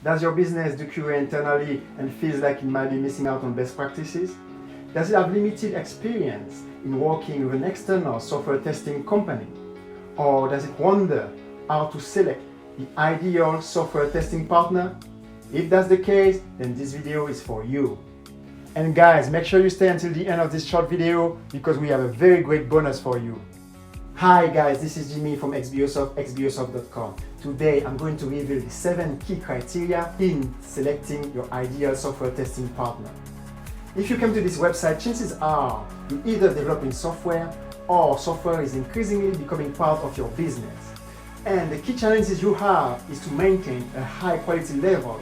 Does your business do QA internally and feels like it might be missing out on best practices? Does it have limited experience in working with an external software testing company? Or does it wonder how to select the ideal software testing partner? If that's the case, then this video is for you. And guys, make sure you stay until the end of this short video because we have a very great bonus for you. Hi guys, this is Jimmy from XBOsoft, xbosoft.com. Today I'm going to reveal the 7 key criteria in selecting your ideal software testing partner. If you come to this website, chances are you're either developing software or software is increasingly becoming part of your business. And the key challenges you have is to maintain a high quality level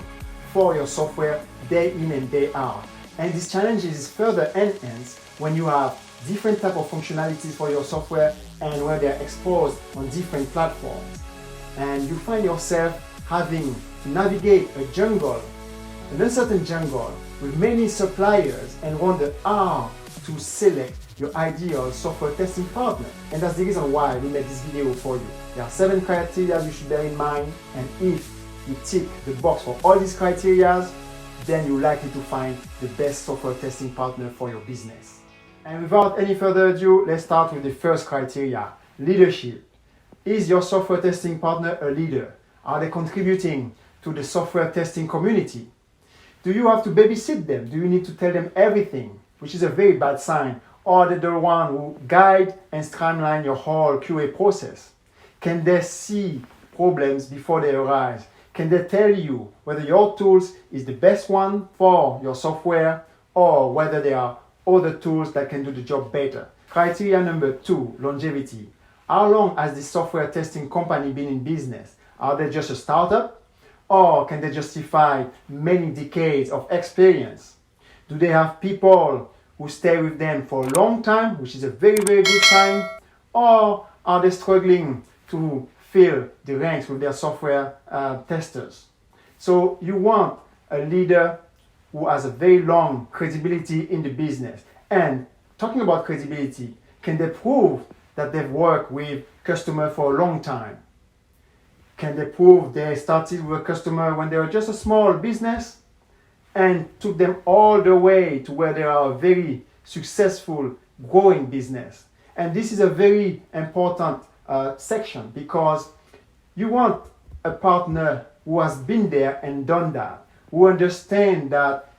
for your software day in and day out. And this challenge is further enhanced when you have different type of functionalities for your software and where they're exposed on different platforms. And you find yourself having to navigate a jungle, an uncertain jungle with many suppliers and wonder how to select your ideal software testing partner. And that's the reason why we made this video for you. There are 7 criteria you should bear in mind, and if you tick the box for all these criteria, then you're likely to find the best software testing partner for your business. And without any further ado, let's start with the first criteria, leadership. Is your software testing partner a leader? Are they contributing to the software testing community? Do you have to babysit them? Do you need to tell them everything? Which is a very bad sign. Or are they the one who guide and streamline your whole QA process? Can they see problems before they arise? Can they tell you whether your tools is the best one for your software or whether there are other tools that can do the job better? Criteria number 2, longevity. How long has this software testing company been in business? Are they just a startup? Or can they justify many decades of experience? Do they have people who stay with them for a long time, which is a very, very good sign? Or are they struggling to fill the ranks with their software testers? So you want a leader who has a very long credibility in the business. And talking about credibility, can they prove that they've worked with customers for a long time? Can they prove they started with a customer when they were just a small business and took them all the way to where they are a very successful growing business? And this is a very important section because you want a partner who has been there and done that, who understand that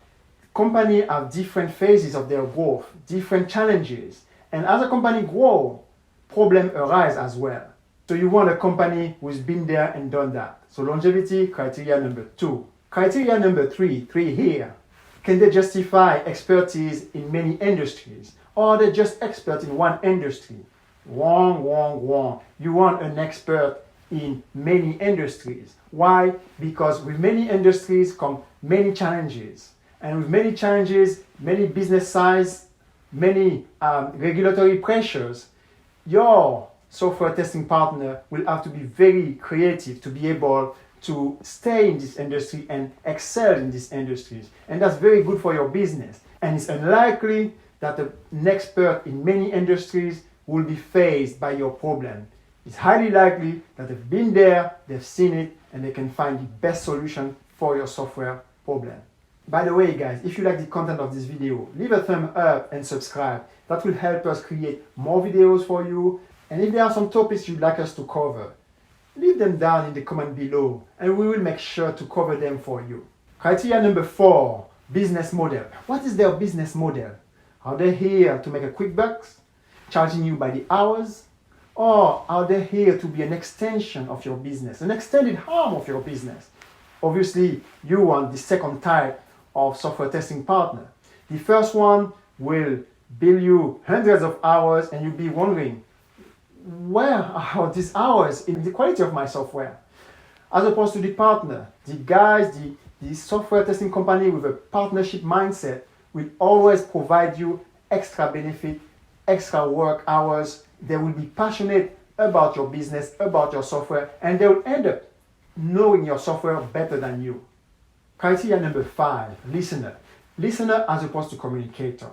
companies have different phases of their growth, different challenges. And as a company grows, problems arise as well. So you want a company who's been there and done that. So longevity, criteria number 2. Criteria number 3 here. Can they justify expertise in many industries? Or are they just experts in one industry? Wrong. You want an expert in many industries. Why? Because with many industries come many challenges. And with many challenges, many business size, many regulatory pressures, your software testing partner will have to be very creative to be able to stay in this industry and excel in these industries. And that's very good for your business. And it's unlikely that an expert in many industries will be faced by your problem. It's highly likely that they've been there, they've seen it, and they can find the best solution for your software problem. By the way, guys, if you like the content of this video, leave a thumb up and subscribe. That will help us create more videos for you. And if there are some topics you'd like us to cover, leave them down in the comment below and we will make sure to cover them for you. Criteria number 4, business model. What is their business model? Are they here to make a quick bucks, charging you by the hours? Or are they here to be an extension of your business, an extended arm of your business? Obviously, you want the second type of software testing partner. The first one will bill you hundreds of hours and you'll be wondering, where are these hours in the quality of my software? As opposed to the partner, the guys, the software testing company with a partnership mindset will always provide you extra benefit, extra work hours. They will be passionate about your business, about your software, and they will end up knowing your software better than you. Criteria number 5, listener. Listener as opposed to communicator.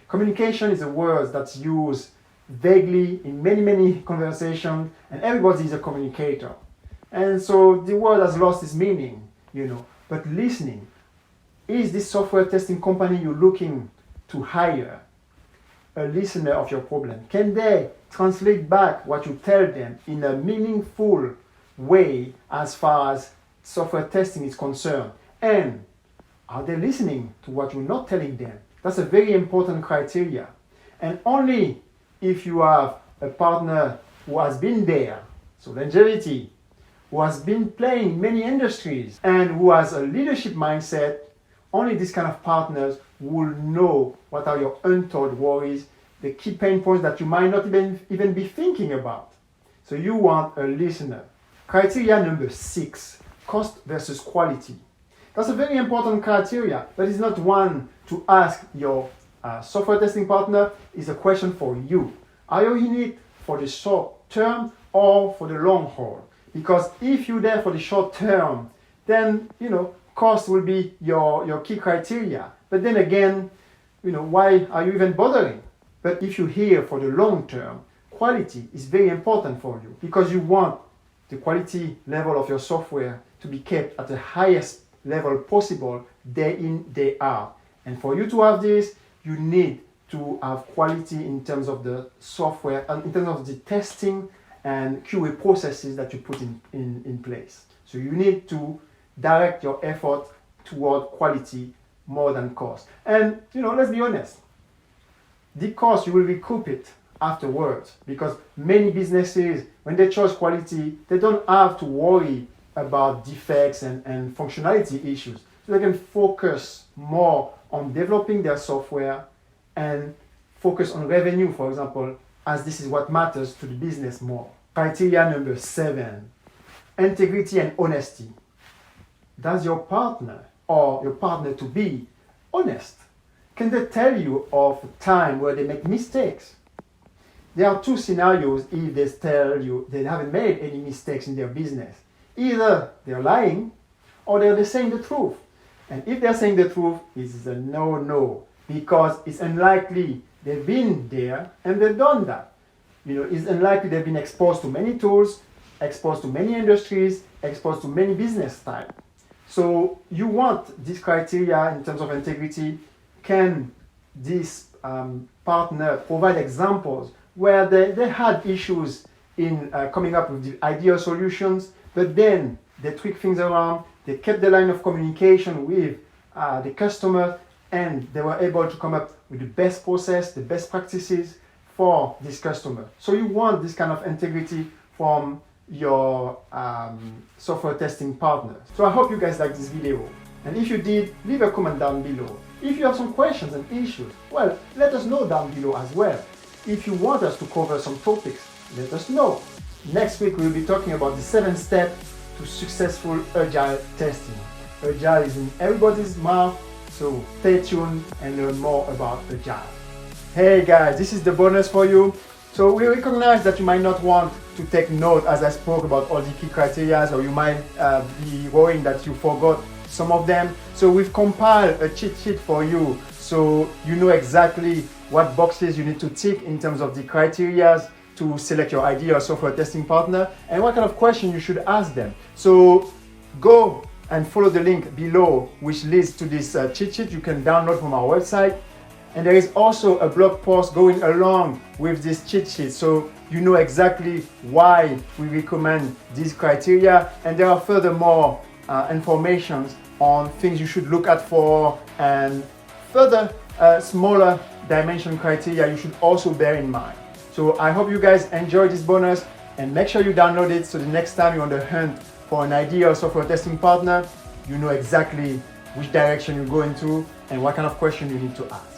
Communication is a word that's used vaguely in many conversations, and everybody is a communicator. And so the word has lost its meaning. but listening. Is this software testing company you're looking to hire a listener of your problem? Can they translate back what you tell them in a meaningful way as far as software testing is concerned? And are they listening to what you're not telling them? That's a very important criteria. And only if you have a partner who has been there, so longevity, who has been playing many industries and who has a leadership mindset, only these kind of partners will know what are your untold worries, the key pain points that you might not even be thinking about. So you want a listener. Criteria number 6, cost versus quality. That's a very important criteria, but it's not one to ask your software testing partner. It's a question for you. Are you in it for the short term or for the long haul? Because if you're there for the short term, then, cost will be your key criteria. But then again, why are you even bothering? But if you're here for the long term, quality is very important for you because you want the quality level of your software to be kept at the highest level possible day in, day out. And for you to have this, you need to have quality in terms of the software and in terms of the testing and QA processes that you put in place. So you need to direct your effort toward quality more than cost. And let's be honest, the cost you will recoup it afterwards because many businesses, when they choose quality, they don't have to worry about defects and functionality issues. So they can focus more on developing their software and focus on revenue, for example, as this is what matters to the business more. Criteria number 7, integrity and honesty. Does your partner or your partner to be honest? Can they tell you of a time where they make mistakes? There are 2 scenarios if they tell you they haven't made any mistakes in their business. Either they're lying or they're saying the truth. And if they're saying the truth, it's a no-no because it's unlikely they've been there and they've done that. It's unlikely they've been exposed to many tools, exposed to many industries, exposed to many business types. So you want this criteria in terms of integrity. Can this partner provide examples where they had issues in coming up with the ideal solutions, but then they tweak things around, they kept the line of communication with the customer, and they were able to come up with the best process, the best practices for this customer. So you want this kind of integrity from your software testing partners. So I hope you guys liked this video. And if you did, leave a comment down below. If you have some questions and issues, well, let us know down below as well. If you want us to cover some topics, let us know. Next week, we'll be talking about the 7 steps to successful agile testing. Agile is in everybody's mouth, so stay tuned and learn more about agile. Hey guys, this is the bonus for you. So we recognize that you might not want to take note as I spoke about all the key criteria, or you might be worrying that you forgot some of them. So we've compiled a cheat sheet for you so you know exactly what boxes you need to tick in terms of the criteria to select your ideal software testing partner and what kind of question you should ask them. So go and follow the link below which leads to this cheat sheet you can download from our website. And there is also a blog post going along with this cheat sheet so you know exactly why we recommend these criteria, and there are furthermore information on things you should look at for and further smaller dimension criteria you should also bear in mind. So I hope you guys enjoy this bonus and make sure you download it so the next time you're on the hunt for an ideal software testing partner, you know exactly which direction you're going to and what kind of question you need to ask.